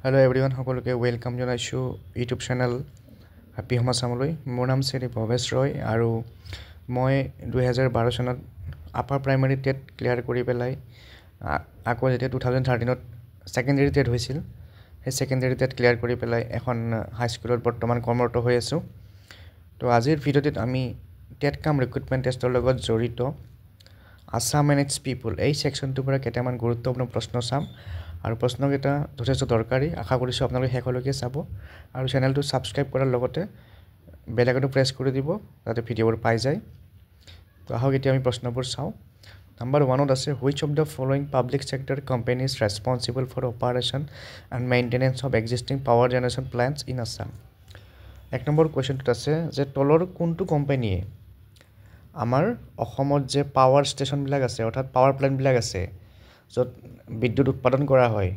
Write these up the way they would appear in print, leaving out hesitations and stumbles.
Hello everyone, সকলোকে welcome জনাইছোঁ YouTube channel happy home আসামলৈ। মোৰ নাম শ্ৰী ভৱেশ ৰয় আৰু মই 2012 চনত আপাৰ প্ৰাইমাৰী টেট ক্লিয়াৰ কৰি পেলাই আকৌ যেতিয়া 2013ত ছেকেণ্ডেৰী টেট হৈছিল, সেই ছেকেণ্ডেৰী টেট ক্লিয়াৰ কৰি পেলাই এখন হাইস্কুলত বৰ্তমান কৰ্মৰত হৈ আছোঁ। তো আজিৰ ভিডিঅ'টোত আমি টেট কাম ৰিক্ৰুটমেণ্ট টেষ্টৰ লগত জড়িত আছাম এণ্ড ইটছ পিপুল এই ছেকশ্যনটোৰ পৰা কেইটামান গুৰুত্বপূৰ্ণ প্ৰশ্ন চাম আৰু প্ৰশ্নকেইটা যথেষ্ট দৰকাৰী। আশা কৰিছোঁ আপোনালোকে শেষলৈকে চাব আৰু চেনেলটো ছাবস্ক্ৰাইব কৰাৰ লগতে বেল আইকনটো প্ৰেছ কৰি দিব যাতে ভিডিঅ'বোৰ পাই যায়। তো আহক এতিয়া আমি প্ৰশ্নবোৰ চাওঁ। নাম্বাৰ 1ত আছে which of the following public sector companies responsible for operation and maintenance of existing power generation plants in Assam. 1 number কুৱেশ্যনটোত আছে যে তলৰ কোনটো কোম্পানীয়ে আমাৰ অসমত যে পাৱাৰ ষ্টেচনবিলাক আছে অৰ্থাৎ পাৱাৰ প্লেণ্টবিলাক আছে য'ত বিদ্যুৎ উৎপাদন কৰা হয়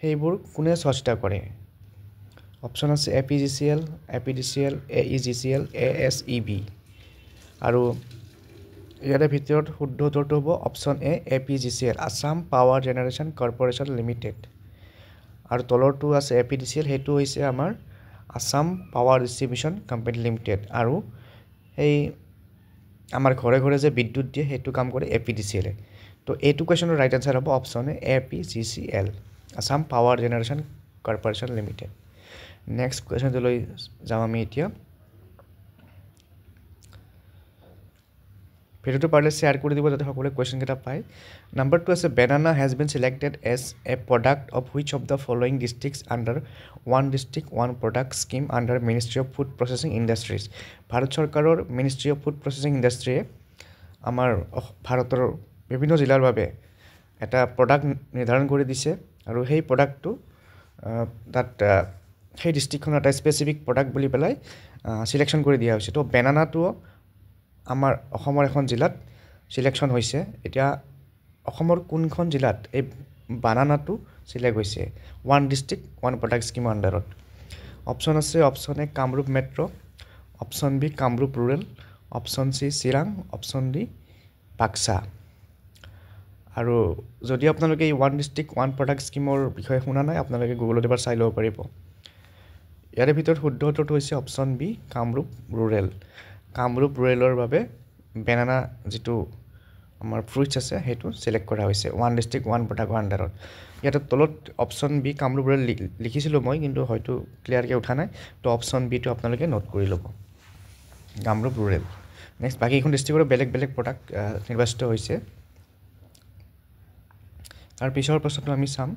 সেইবোৰ কোনে চোৱাচিতা কৰে? অপশ্যন আছে APGCL, APDCL, AEGCL, ASEB আৰু ইয়াৰে ভিতৰত শুদ্ধ উত্তৰটো হ'ব option A APGCL, Assam power generation corporation limited. আৰু তলৰটো আছে APDCL, সেইটো হৈছে আমাৰ Assam power distribution company limited আৰু সেই আমাৰ ঘৰে ঘৰে যে বিদ্যুৎ দিয়ে সেইটো কাম কৰে APDCL। তো এইটো কুৱেশ্যনৰ ৰাইট আনচাৰ হ'ব option A APGCL, Assam power generation corporation limited. Next কুৱেশ্যনটোলৈ যাওঁ আমি এতিয়া। ভিডিঅ'টো পাৰিলে শ্বেয়াৰ কৰি দিব যাতে সকলোৱে কুৱেশ্যনকেইটা পায়। নাম্বাৰ 2 আছে banana has been selected as a product of which of the following districts under one district one product scheme under ministry of food processing industries. Bharat চৰকাৰৰ মিনিষ্ট্ৰী অফ ফুড প্ৰচেছিং ইণ্ডাষ্ট্ৰীয়ে আমাৰ ভাৰতৰ বিভিন্ন জিলাৰ বাবে এটা প্ৰডাক্ট নিৰ্ধাৰণ কৰি দিছে আৰু সেই প্ৰডাক্টটো তাত সেই ডিষ্ট্ৰিক্টখনৰ এটা স্পেচিফিক প্ৰডাক্ট বুলি পেলাই চিলেকশ্যন কৰি দিয়া হৈছে। তো বেনানাটো আমাৰ অসমৰ এখন জিলাত চিলেকশ্যন হৈছে। এতিয়া অসমৰ কোনখন জিলাত এই বানানাটো চিলেক্ট হৈছে ওৱান ডিষ্ট্ৰিক্ট ওৱান প্ৰডাক্ট স্কিমৰ আণ্ডাৰত? অপশ্যন আছে option A Kamrup metro', option B Kamrup rural, option C Chirang, option D Baksa. আৰু যদি আপোনালোকে এই ওৱান ডিষ্ট্ৰিক্ট ওৱান প্ৰডাক্ট স্কিমৰ বিষয়ে শুনা নাই আপোনালোকে গুগলত এবাৰ চাই ল'ব পাৰিব। ইয়াৰে ভিতৰত শুদ্ধ উত্তৰটো হৈছে option B Kamrup rural. Kamrup ৰুৰেলৰ বাবে বেনানা যিটো আমাৰ ফ্ৰুইটছ আছে সেইটো চিলেক্ট কৰা হৈছে ওৱান ডিষ্ট্ৰিক্ট ওৱান প্ৰডাক্টৰ আণ্ডাৰত। ইয়াতে তলত অপশ্যন বি কামৰূপ ৰুৰেল লিখিছিলোঁ মই, কিন্তু হয়তো ক্লিয়াৰকৈ উঠা নাই। তো অপশ্যন বিটো আপোনালোকে নোট কৰি ল'ব, কামৰূপ ৰুৰেল। নেক্সট বাকীকেইখন ডিষ্ট্ৰিক্টৰো বেলেগ বেলেগ প্ৰডাক্ট নিৰ্বাচিত হৈছে। তাৰ পিছৰ প্ৰশ্নটো আমি চাম।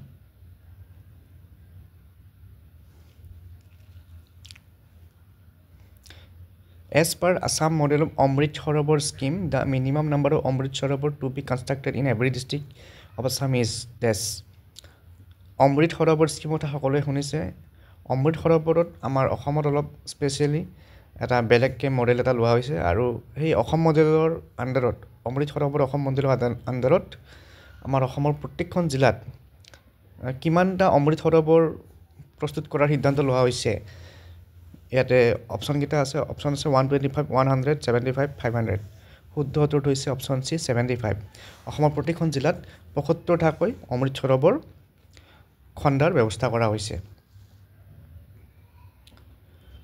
As per Assam model of Amrit Sarovar scheme, the minimum number of Amrit Sarovar to be constructed in every district of Assam is this. Amrit Sarovar স্কিমৰ কথা সকলোৱে শুনিছে। অমৃত সৰোবৰত আমাৰ অসমত অলপ স্পেচিয়েলি এটা বেলেগকৈ মডেল এটা লোৱা হৈছে আৰু সেই অসম মডেলৰ আণ্ডাৰত অমৃত সৰোবৰ অসম মডেলৰ আণ্ডাৰত আমাৰ অসমৰ প্ৰত্যেকখন জিলাত কিমানটা অমৃত সৰোবৰ প্ৰস্তুত কৰাৰ সিদ্ধান্ত লোৱা হৈছে। ইয়াতে অপশ্যনকেইটা আছে। অপশ্যন আছে 125, 100, 75, 500। শুদ্ধ উত্তৰটো হৈছে অপশ্যন চি 75। অসমৰ প্ৰতিখন জিলাত 75টাকৈ অমৃত সৰোবৰ খন্দাৰ ব্যৱস্থা কৰা হৈছে।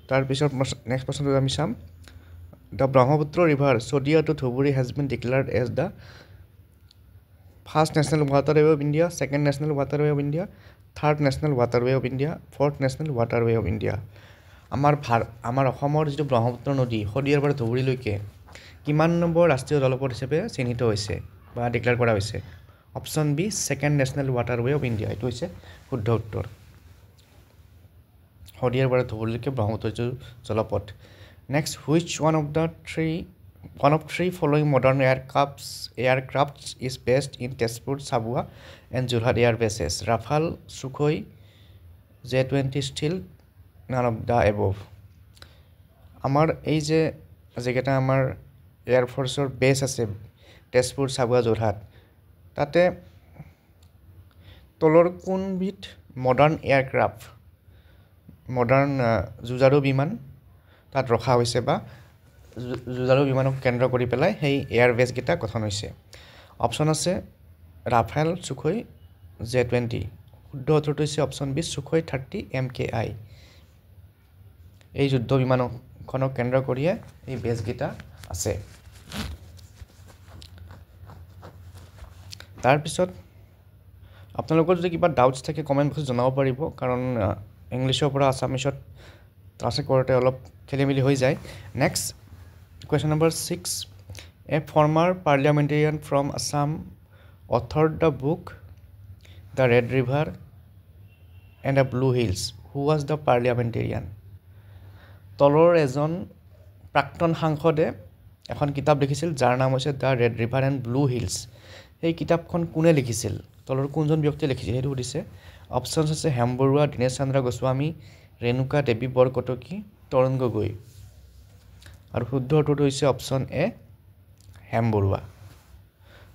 তাৰপিছত নেক্সট প্ৰশ্নটো আমি চাম। The Brahmaputra river Sadiya to Dhubri has been declared as the first national waterway of India, second national waterway of India, third national waterway of India, fourth national waterway of India. আমাৰ অসমৰ যিটো ব্ৰহ্মপুত্ৰ নদী শদিয়াৰ পৰা ধুবুৰীলৈকে কিমান নম্বৰ ৰাষ্ট্ৰীয় জলপথ হিচাপে চিহ্নিত হৈছে বা ডিক্লেয়াৰ কৰা হৈছে? Option B second national waterway of India, এইটো হৈছে শুদ্ধ উত্তৰ। শদিয়াৰ পৰা ধুবুৰীলৈকে ব্ৰহ্মপুত্ৰ জলপথ। Next which one of three following modern aircrafts is based in Tezpur, Chabua and Jorhat air bases? Rafale, Sukhoi, J-20 stealth, none of the above. আমাৰ এই যে যিকেইটা আমাৰ এয়াৰফ'ৰ্চৰ বেছ আছে তেজপুৰ, চাবুৱা, যোৰহাট, তাতে তলৰ কোনবিধ মডাৰ্ণ এয়াৰক্ৰাফ্ট মডাৰ্ণ যুঁজাৰু বিমান তাত ৰখা হৈছে বা যুঁজাৰু বিমানক কেন্দ্ৰ কৰি পেলাই সেই এয়াৰ বেছকেইটা গঠন হৈছে? অপশ্যন আছে ৰাফেল, সুখই, J-20। শুদ্ধ উত্তৰটো হৈছে অপশ্যন বি সুখোই 30 MKI এই যুদ্ধ বিমানখনক কেন্দ্ৰ কৰিয়ে এই বেছকেইটা আছে তাৰপিছত আপোনালোকৰ যদি কিবা ডাউটছ থাকে কমেন্ট বক্সত জনাব পাৰিব কাৰণ ইংলিছৰ পৰা আসামিছত ট্ৰান্সলেট কৰোঁতে অলপ খেলিমেলি হৈ যায় next question number 6 a former parliamentarian from Assam authored the book The Red River and the Blue Hills who was the parliamentarian তলৰ এজন প্ৰাক্তন সাংসদে এখন কিতাপ লিখিছিল যাৰ নাম হৈছে the red river and blue hills এই কিতাপখন কোনে লিখিছিল তলৰ কোনজন ব্যক্তিয়ে লিখিছিল সেইটো সুধিছে অপশ্যনছ আছে হেম বৰুৱা দীনেশ চন্দ্ৰ গোস্বামী ৰেণুকা দেৱী বৰকটকী তৰুণ গগৈ আৰু শুদ্ধ উত্তৰটো হৈছে option A Hem Barua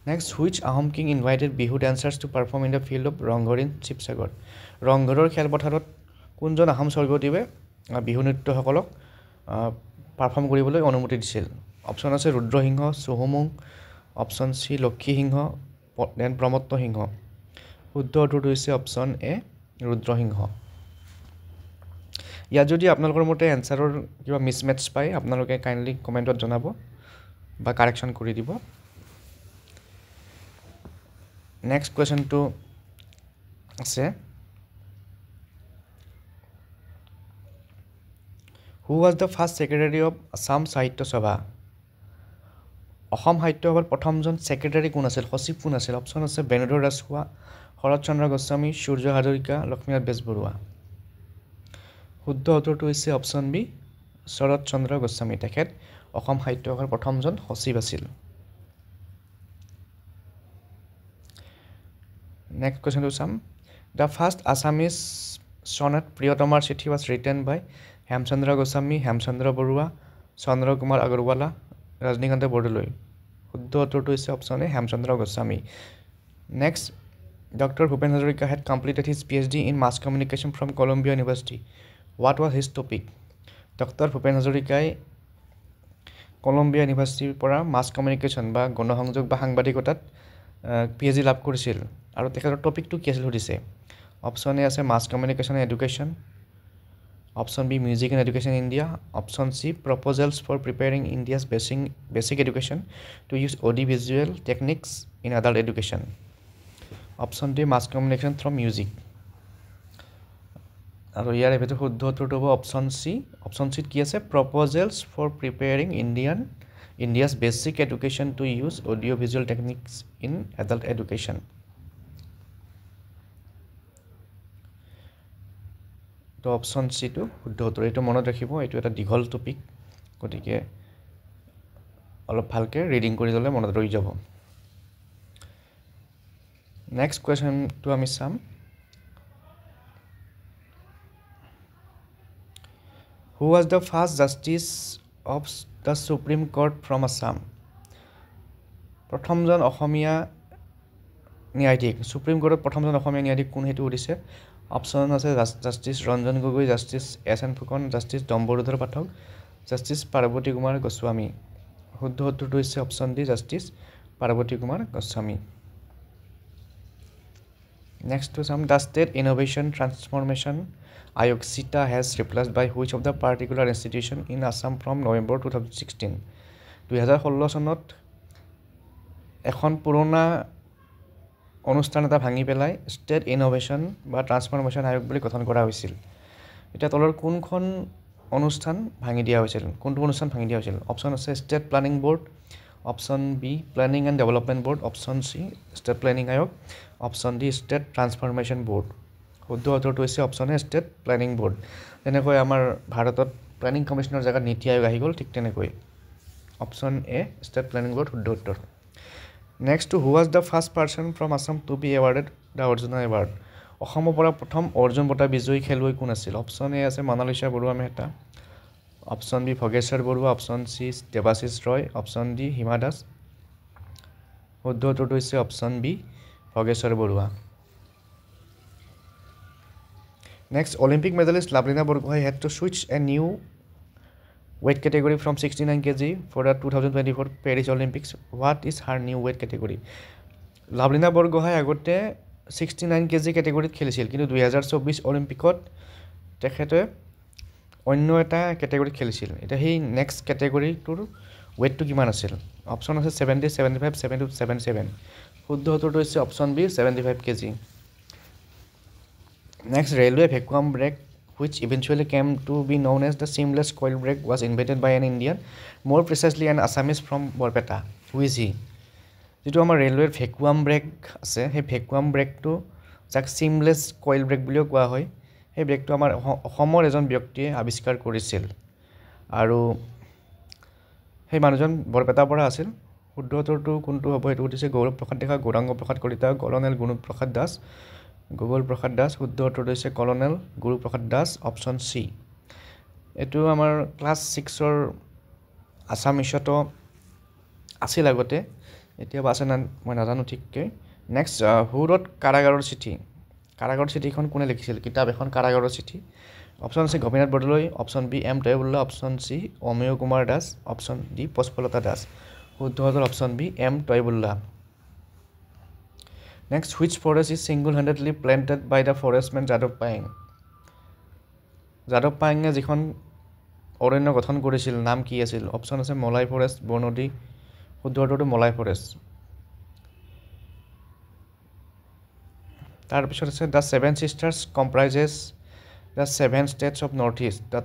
next which Ahom king invited Bihu dancers to perform in the field of Rangghar in Sivasagar ৰংঘৰৰ খেলপথাৰত কোনজন আহোম স্বৰ্গদেৱে বিহু নৃত্যসকলক পাৰফৰ্ম কৰিবলৈ অনুমতি দিছিল অপশ্যন আছে ৰুদ্ৰসিংহ চুহুমুং অপশ্যন চি লক্ষী সিংহ দেন প্ৰমত্ত সিংহ শুদ্ধ উত্তৰটো হৈছে অপশ্যন এ ৰুদ্ৰসিংহ ইয়াত যদি আপোনালোকৰ মতে এনসাৰৰ কিবা মিছমেটছ পায় আপোনালোকে কাইণ্ডলি কমেণ্টত জনাব বা কাৰেকশ্যন কৰি দিব নেক্সট কুৱেশ্যনটো আছে হু was the first secretary of Assam সাহিত্য সভা অসম সাহিত্য সভাৰ প্ৰথমজন ছেক্ৰেটাৰী কোন আছিল সচিব কোন আছিল অপশ্যন আছে বেণুধৰ ৰাজখোৱা শৰৎ চন্দ্ৰ গোস্বামী সূৰ্য হাজৰিকা লক্ষ্মীনাথ বেজবৰুৱা শুদ্ধ উত্তৰটো হৈছে অপশ্যন বি শৰৎ চন্দ্ৰ গোস্বামী তেখেত অসম সাহিত্য সভাৰ প্ৰথমজন সচিব আছিল নেক্সট কুৱেশ্যনটো চাম দ্য ফাৰ্ষ্ট আছামিজ সনেট প্ৰিয়তমাৰ চিঠি ৱাজ ৰিটেন বাই হেমচন্দ্ৰ গোস্বামী হেমচন্দ্ৰ বৰুৱা চন্দ্ৰ কুমাৰ আগৰৱালা ৰজনীকান্ত বৰদলৈ শুদ্ধ উত্তৰটো হৈছে option A Hemchandra Goswami next doctor Bhupen Hazarika had completed his PhD in mass communication from Columbia University. What was his topic? Doctor Bhupen হাজৰিকাই কলম্বিয়া ইউনিভাৰ্চিটিৰ পৰা মাছ কমিউনিকেশ্যন বা গণসংযোগ বা সাংবাদিকতাত PhD লাভ কৰিছিল আৰু তেখেতৰ টপিকটো কি আছিল সুধিছে অপশ্যন এ আছে mass communication and education option B music and education India option C proposals for preparing India's basic education to use audio visual techniques in adult education option D mass communication through music আৰু ইয়াৰ ভিতৰত শুদ্ধ উত্তৰটো হ'ব option চিত কি আছে proposals for preparing India's basic education to use audio' visual techniques in adult education তো অপশ্যন চিটো শুদ্ধ উত্তৰ এইটো মনত ৰাখিব এইটো এটা দীঘল টপিক গতিকে অলপ ভালকৈ ৰিডিং কৰি ল'লে মনত ৰৈ যাব নেক্সট কুৱেশ্যনটো আমি চাম হু was the first justice of the supreme court from Assam প্ৰথমজন অসমীয়া ন্যায়াধীশ সুপ্ৰিম কোৰ্টত প্ৰথমজন অসমীয়া ন্যায়াধীশ কোন সেইটো সুধিছে অপশ্যন আছে justice Ranjan Gogoi justice S N. Phukan justice Dambarudhar Pathak justice Parbati Kumar Goswami শুদ্ধ উত্তৰটো হৈছে option D justice Parbati Kumar Goswami next to চাম the state innovation transformation Aayog SITA has replaced by which of the particular institution in Assam from November 2016 2016 চনত এখন পুৰণা অনুষ্ঠান এটা ভাঙি পেলাই ষ্টেট ইনোভেশ্যন বা ট্ৰান্সফৰ্মেশ্যন আয়োগ বুলি গঠন কৰা হৈছিল এতিয়া তলৰ কোনখন অনুষ্ঠান ভাঙি দিয়া হৈছিল কোনটো অনুষ্ঠান ভাঙি দিয়া হৈছিল অপশ্যন আছে state planning board option B planning and development board option C state planning Aayog option D state transformation board শুদ্ধ উত্তৰটো হৈছে option A state planning board যেনেকৈ আমাৰ ভাৰতত প্লেনিং কমিশ্যনৰ জেগাত নীতি আয়োগ আহি গ'ল ঠিক তেনেকৈ option A state planning board শুদ্ধ উত্তৰ next who was the first person from Assam to be awarded the Arjuna award অসমৰ পৰা প্ৰথম অৰ্জুন বঁটা বিজয়ী খেলুৱৈ কোন আছিল অপশ্যন এ আছে Monalisa Baruah Mehta option B Bhogeswar Baruah option C Debashish Roy option D Hima Das শুদ্ধ উত্তৰটো হৈছে option B Bhogeswar Baruah next Olympic medallist Lovlina Borgohain had to switch a new weight category from 69 kg for the 2024 Paris Olympics. What is her new weight category? Lovlina Borgohain আগতে 69 KG কেটেগৰীত খেলিছিল কিন্তু 2024 অলিম্পিকত তেখেতে অন্য এটা কেটেগৰীত খেলিছিল এতিয়া সেই নেক্সট কেটেগৰীটোৰ ৱেটটো কিমান আছিল অপশ্যন আছে 70 75 72 77 শুদ্ধ উত্তৰটো হৈছে option B 75 KG next railway vacuum brake which eventually came to be known as the seamless coil brake was invented by an Indian more precisely an Assamese from Borpeta who is he যেটো আমাৰ ৰেলৱেৰ vacuum brake আছে সেই vacuum ব্ৰেকটো যাক seamless coil brake বুলিও কোৱা হয় সেই ব্ৰেকটো আমাৰ অসমৰ এজন ব্যক্তিয়ে আৱিষ্কাৰ কৰিছিল আৰু সেই মানুহজন বৰপেটাৰ পৰা আছিল শুদ্ধ উত্তৰটো কোনটো হ'ব এটো হৈছে গৌৰৱ প্ৰসাদ ডেকা গৌৰাংগ প্ৰসাদ কলিতা কলনেল গুণপ্ৰসাদ দাস গোগল প্ৰসাদ দাস শুদ্ধ উত্তৰটো হৈছে কলনেল গুৰুপ্ৰসাদ দাস অপশ্যন সি এটো আমাৰ ক্লাছ 6 ৰ আসামিছতো আছিল আগতে এতিয়া আছে না মই নাজানো ঠিককৈ নেক্সট হুৰত কাৰাগাৰৰ চিঠিখন কোনে লিখিছিল কিতাপ এখন কাৰাগাৰৰ চিঠি option C Gopinath Bordoloi option B M Taibullah option C Ameya Kumar Das option D Pushpalata Das শুদ্ধ উত্তৰ option B M Taibullah Next, which forest is single-handedly planted by the forestman Jadav Payeng? Jadav Payeng যিখন অৰণ্য গঠন কৰিছিল নাম কি আছিল অপশ্যন আছে মলাই ফৰেষ্ট বনদী শুদ্ধ উত্তৰটো মলাই ফৰেষ্ট তাৰ পিছত আছে the seven sisters comprises the seven states of northeast the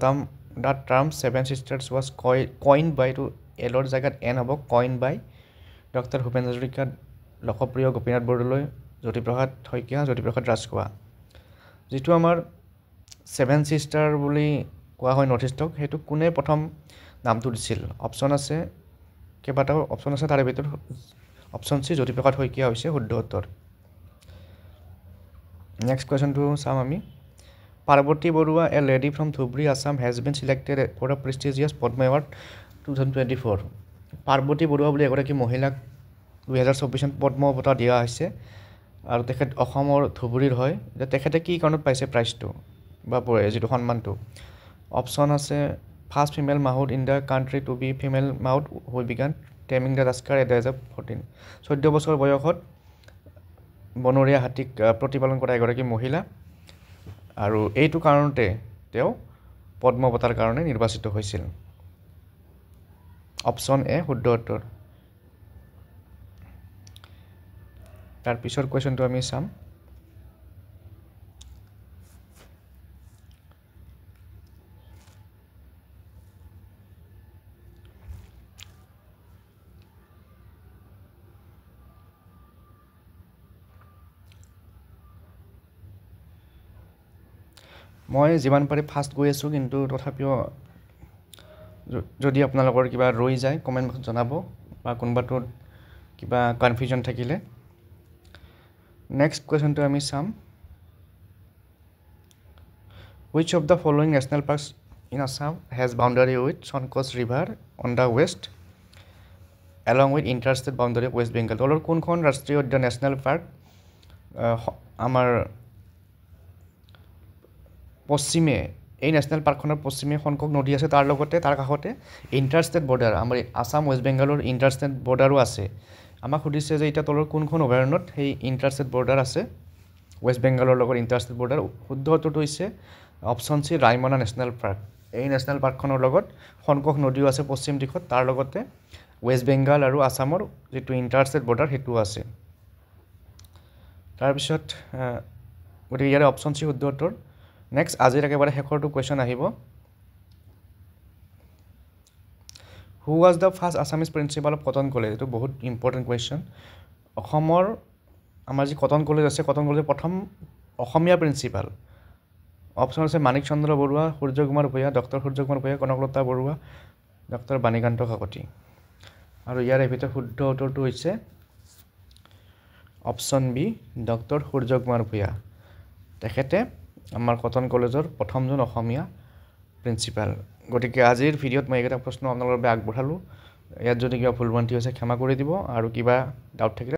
term seven sisters was coined by to এলৰ জায়গাত এন হ'ব coined by doctor Bhupen Hazarika লোকপ্ৰিয় গোপীনাথ বৰদলৈ জ্যোতিপ্ৰসাদ শইকীয়া জ্যোতিপ্ৰসাদ ৰাজখোৱা যেটো আমাৰ সেভেন সিস্টাৰ বুলি কোৱা হয় নৰ্থ ইষ্টক হেতু কোনে প্ৰথম নামটো দিছিল অপশ্যন আছে কেবাটাও অপশ্যন আছে তাৰে ভিতৰত অপশ্যন সি জ্যোতিপ্ৰসাদ শইকীয়া হৈছে শুদ্ধ উত্তৰ নেক্সট কোৱেশ্চনটো চাম আমি Parvati Barua a lady from Dhubri Assam has been selected for a prestigious Padma Award 2024 Parvati Barua বুলি এগৰাকী মহিলাক 2024 চনত পদ্ম বঁটা দিয়া হৈছে আৰু তেখেত অসমৰ ধুবুৰীৰ হয় যে তেখেতে কি কাৰণত পাইছে প্ৰাইজটো বা যেটো সন্মানটো অপশ্যন আছে first female mahout in the country to be female mahout who began taming the tusker at age of 14 14 বছৰ বয়সত বনৰীয়া হাতীক প্ৰতিপালন কৰা এগৰাকী মহিলা আৰু এইটো কাৰণতে তেওঁ পদ্ম বঁটাৰ কাৰণে নিৰ্বাচিত হৈছিল অপশ্যন এ শুদ্ধ উত্তৰ তাৰ পিছৰ কোৱেশ্চনটো আমি চাম মই যিমান পাৰি ফাষ্ট গৈ আছো কিন্তু তথাপিও যদি আপোনালোকৰ কিবা ৰৈ যায় কমেন্ট বক্সত জনাব বা কোনবাটো কিবা কনফিউজন থাকিলে নেক্সট কোৱেশ্চনটো আমি চাম Which of the following national parks in Assam has boundary with Sonkos River on the west along with interstate boundary of West Bengal তলৰ কোনখন ৰাষ্ট্ৰীয় উদ্যান নেশ্যনেল পাৰ্ক আমাৰ পশ্চিমে এই নেশ্যনেল পাৰ্কখনৰ পশ্চিমে শংকক নদী আছে তাৰ লগতে তাৰ কাষতে ইণ্টাৰষ্টেট বৰ্ডাৰ আমাৰ আসাম ৱেষ্ট বেংগলৰ ইণ্টাৰষ্টেট বৰ্ডাৰো আছে আমাক সুধিছে যে এটা তলৰ কোনখন অভয়াৰণ্যত সেই ইণ্টাৰষ্টেট বৰ্ডাৰ আছে ৱেষ্ট বেংগলৰ লগত ইণ্টাৰষ্টেট বৰ্ডাৰ শুদ্ধ উত্তৰটো হৈছে অপশ্যন সি ৰাইমনা নেশ্যনেল পাৰ্ক এই নেশ্যনেল পাৰ্কখনৰ লগত শংকক নদীও আছে পশ্চিম দিশত তাৰ লগতে ৱেষ্ট বেংগল আৰু আসামৰ যেটো ইণ্টাৰষ্টেট বৰ্ডাৰ হেতু আছে তাৰ পিছত গতিকে ইয়াৰ অপশ্যন সি শুদ্ধ উত্তৰ নেক্সট আজিৰ একেবাৰে শেষৰটো কোৱেশ্চন আহিব who was the first Assamese principal of Cotton college এটো বহুত ইম্পৰ্টেন্ট কোৱেশ্চন অসমৰ আমাৰ যি কটন কলেজ আছে কটন কলেজৰ প্ৰথম অসমীয়া প্ৰিন্সিপাল অপশ্যন আছে মানিক চন্দ্ৰ বৰুৱা সূৰ্য কুমাৰ ভূঞা ডক্টৰ সূৰ্য কুমাৰ ভূঞা কনকলতা বৰুৱা ডক্টৰ বাণীকান্ত কাকতি আৰু ইয়াৰ ভিতৰত শুদ্ধ উত্তৰটো হৈছে অপশ্যন বি ডক্টৰ সূৰ্য কুমাৰ ভূঞা তেখেতে আমাৰ কটন কলেজৰ প্ৰথমজন অসমীয়া প্ৰিন্সিপাল গতিকে আজিৰ ভিডিঅ'ত মই এটা প্ৰশ্ন আপোনালোকৰ বাবে আগবঢ়ালো ইয়াত যদি কিবা ভুল ভ্ৰান্তি হৈছে ক্ষমা কৰি দিব আৰু কিবা ডাউট থাকিলে